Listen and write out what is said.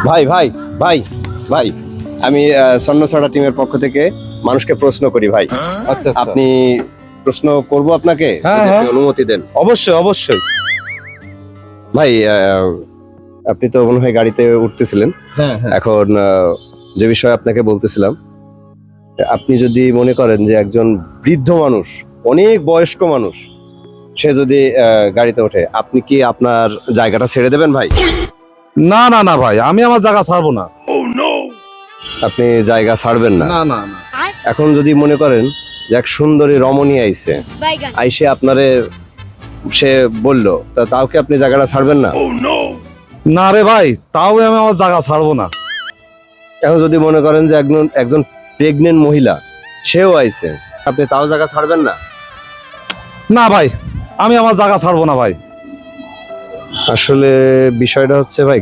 ভাই ভাই ভাই ভাই, আমি স্বর্ণছড়া টিমের পক্ষ থেকে মানুষকে প্রশ্ন করি ভাই। আচ্ছা আপনি প্রশ্ন করব আপনাকে, হ্যাঁ, যদি হ্যাঁ। আপনি অনুমতি দেন। অবশ্যই অবশ্যই। ভাই আপনি তো মনে হয় গাড়িতে উঠতেছিলেন হ্যাঁ হ্যাঁ। এখন। যে বিষয়ে আপনাকে বলতেছিলাম, আপনি যদি মনে করেন যে একজন বৃদ্ধ মানুষ, অনেক বয়স্ক মানুষ, সে যদি গাড়িতে ওঠে, আপনি কি আপনার জায়গাটা ছেড়ে দেবেন ভাই? না না না ভাই, আমি আমার জায়গা ছাড়বো না। আপনি জায়গা ছাড়বেন না? না না না। এখন যদি মনে করেন যে এক সুন্দরী রমণী আইছে, আইসে আপনারে সে বললো, তাও কি আপনি জায়গাটা ছাড়বেন না? না রে ভাই, তাও আমি আমার জায়গা ছাড়বো না। এখন যদি মনে করেন যে একজন প্রেগনেন্ট মহিলা, সেও আইছে, আপনি তাও জায়গা ছাড়বেন না? না ভাই, আমি আমার জায়গা ছাড়বো না ভাই। আসলে বিষয়টা হচ্ছে ভাই,